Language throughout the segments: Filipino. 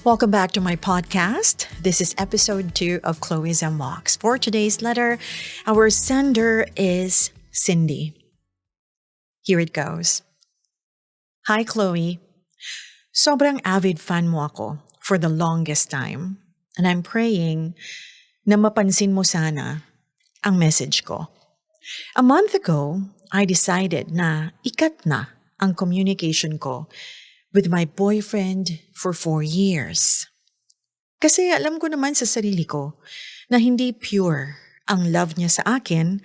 Welcome back to my podcast. This is episode 2 of Chloe's Unbox. For today's letter, our sender is Cindy. Here it goes. Hi, Chloe. Sobrang avid fan mo ako for the longest time. And I'm praying na mapansin mo sana ang message ko. A month ago, I decided na ikat na ang communication ko with my boyfriend for 4 years. Kasi alam ko naman sa sarili ko na hindi pure ang love niya sa akin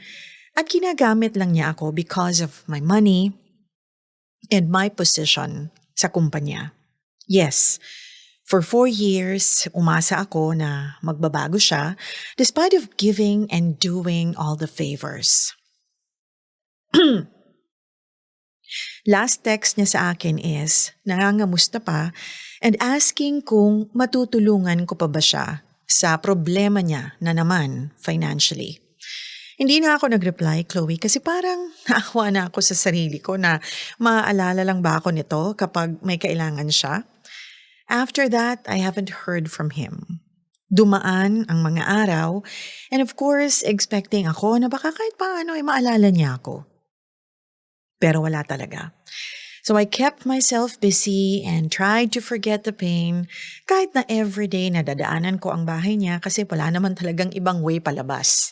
at ginagamit lang niya ako because of my money and my position sa kumpanya. Yes, for 4 years, umasa ako na magbabago siya despite of giving and doing all the favors. Last text niya sa akin is, nangangamusta pa and asking kung matutulungan ko pa ba siya sa problema niya na naman financially. Hindi na ako nag-reply, Chloe, kasi parang naawa na ako sa sarili ko na maaalala lang ba ako nito kapag may kailangan siya. After that, I haven't heard from him. Dumaan ang mga araw and of course, expecting ako na baka kahit paano ay maalala niya ako. Pero wala talaga. So I kept myself busy and tried to forget the pain kahit na everyday nadadaanan ko ang bahay niya kasi wala naman talagang ibang way palabas.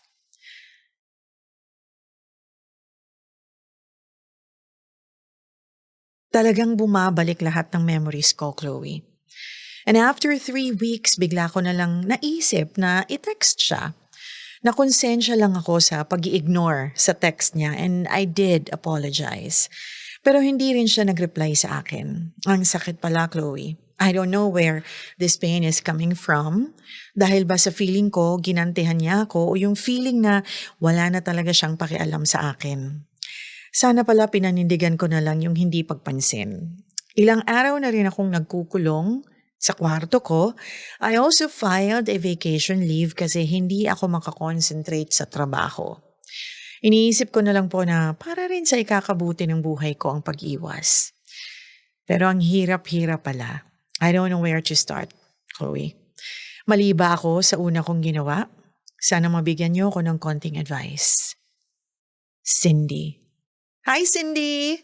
Talagang bumabalik lahat ng memories ko, Chloe. And after 3 weeks, bigla ko na lang naisip na i-text siya. Nakonsensya lang ako sa pag-i-ignore sa text niya and I did apologize. Pero hindi rin siya nag-reply sa akin. Ang sakit pala, Chloe. I don't know where this pain is coming from. Dahil ba sa feeling ko, ginantihan niya ako o yung feeling na wala na talaga siyang pakialam sa akin. Sana pala pinanindigan ko na lang yung hindi pagpansin. Ilang araw na rin akong nagkukulong sa kwarto ko. I also filed a vacation leave kasi hindi ako makakonsentrate sa trabaho. Iniisip ko na lang po na para rin sa ikakabuti ng buhay ko ang pag-iwas. Pero ang hirap-hirap pala. I don't know where to start, Chloe. Mali ba ako sa una kong ginawa? Sana mabigyan niyo ako ng konting advice. Cindy. Hi, Cindy!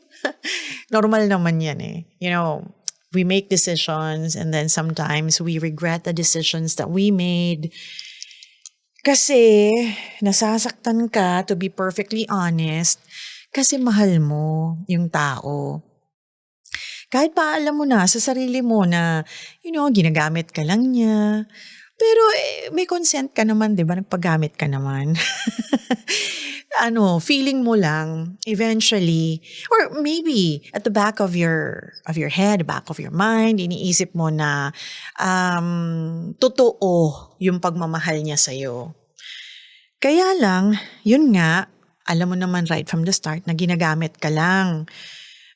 Normal naman yan eh. You know, we make decisions and then sometimes we regret the decisions that we made. Kasi nasasaktan ka, to be perfectly honest, kasi mahal mo yung tao. Kahit pa alam mo na sa sarili mo na, ginagamit ka lang niya. Pero may consent ka naman, di ba? Nagpagamit ka naman. Feeling mo lang, eventually, or maybe at the back of your head, back of your mind, iniisip mo na totoo yung pagmamahal niya sa'yo. Kaya lang, yun nga, alam mo naman right from the start na ginagamit ka lang.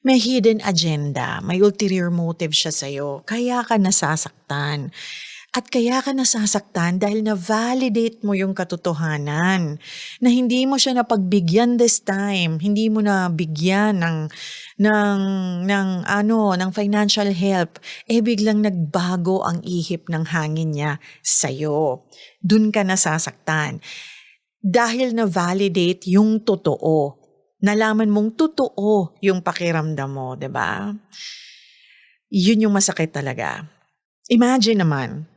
May hidden agenda, may ulterior motive siya sa'yo, kaya ka nasasaktan. At kaya ka nasasaktan dahil na-validate mo yung katotohanan na hindi mo siya napagbigyan this time, hindi mo na bigyan ng financial help, biglang nagbago ang ihip ng hangin niya sa'yo. Dun ka nasasaktan. Dahil na-validate yung totoo. Nalaman mong totoo yung pakiramdam mo, 'di ba? Yun yung masakit talaga. Imagine naman,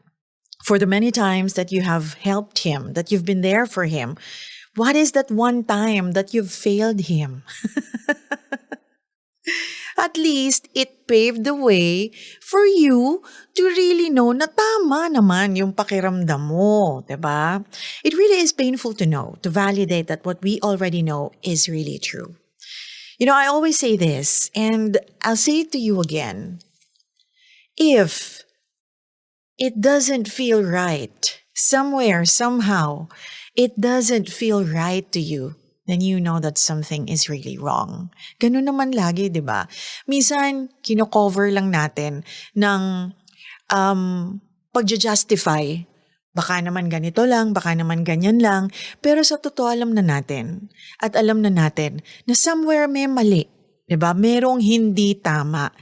for the many times that you have helped him, that you've been there for him, what is that one time that you've failed him? At least it paved the way for you to really know na tama naman yung pakiramdam mo, 'di ba? It really is painful to know, to validate that what we already know is really true. I always say this, and I'll say it to you again. If it doesn't feel right, somewhere, somehow, it doesn't feel right to you, then you know that something is really wrong. Ganun naman lagi, di ba? Minsan, kino-cover lang natin ng pag-justify. Baka naman ganito lang, baka naman ganyan lang. Pero sa totoo alam na natin. At alam na natin na somewhere may mali. Di ba? Merong hindi tama.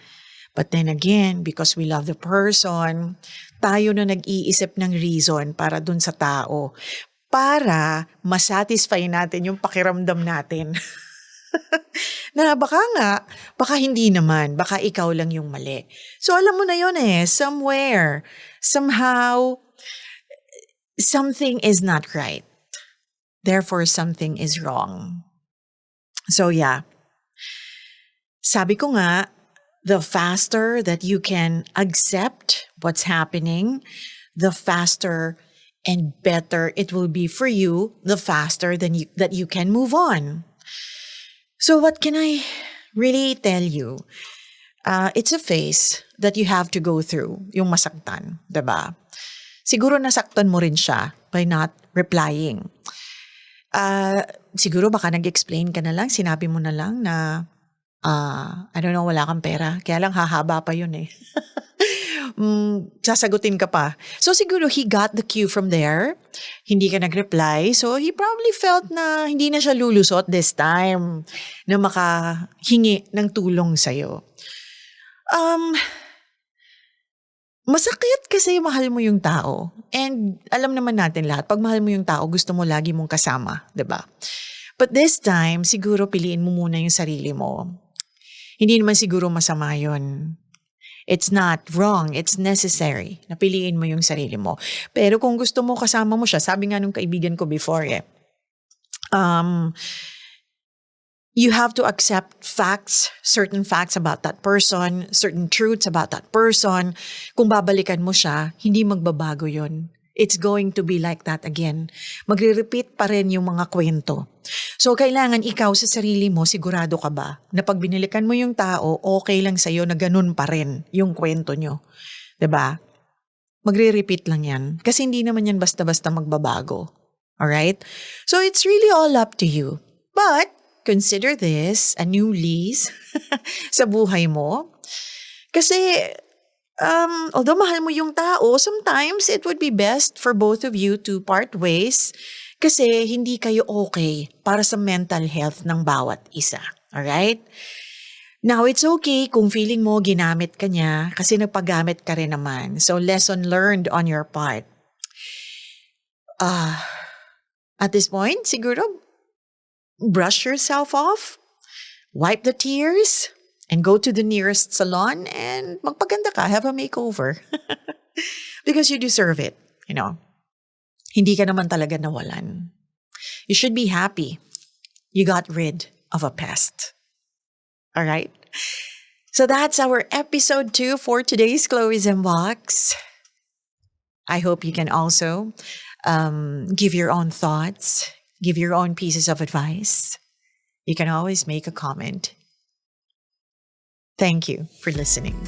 But then again, because we love the person, tayo na nag-iisip ng reason para dun sa tao para masatisfy natin yung pakiramdam natin. Na baka hindi naman, baka ikaw lang yung mali. So alam mo na yun somewhere, somehow, something is not right. Therefore, something is wrong. So yeah, sabi ko nga, the faster that you can accept what's happening, the faster and better it will be for you, the faster that you can move on. So what can I really tell you? It's a phase that you have to go through, yung masaktan, diba? Siguro nasaktan mo rin siya by not replying. Siguro baka nag-explain ka na lang, sinabi mo na lang na, I don't know, wala kang pera. Kaya lang hahaba pa yun sasagutin ka pa. So siguro he got the cue from there. Hindi ka nag-reply. So he probably felt na hindi na siya lulusot this time na makahingi ng tulong sa'yo. Masakit kasi mahal mo yung tao. And alam naman natin lahat, pag mahal mo yung tao, gusto mo lagi mong kasama, diba? But this time, siguro piliin mo muna yung sarili mo. Hindi naman siguro masama yun. It's not wrong. It's necessary. Napiliin mo yung sarili mo. Pero kung gusto mo kasama mo siya, sabi nga nung kaibigan ko before you have to accept facts, certain facts about that person, certain truths about that person. Kung babalikan mo siya, hindi magbabago yun. It's going to be like that again. Magre-repeat pa rin yung mga kwento. So, kailangan ikaw sa sarili mo, sigurado ka ba na pag binilikan mo yung tao, okay lang sa'yo na ganun pa rin yung kwento nyo. 'Di ba? Magre-repeat lang yan. Kasi hindi naman yan basta-basta magbabago. Alright? So, it's really all up to you. But, consider this a new lease sa buhay mo. Kasi, although mahal mo yung tao, sometimes it would be best for both of you to part ways kasi hindi kayo okay para sa mental health ng bawat isa. Alright? Now, it's okay kung feeling mo ginamit ka niya kasi nagpagamit ka rin naman. So, lesson learned on your part. At this point, siguro, brush yourself off, wipe the tears, and go to the nearest salon and magpaganda ka, have a makeover. Because you deserve it, you know. Hindi ka naman talaga nawalan. You should be happy you got rid of a pest. All right? So that's our episode 2 for today's Chloe's Inbox. I hope you can also give your own thoughts, give your own pieces of advice. You can always make a comment. Thank you for listening.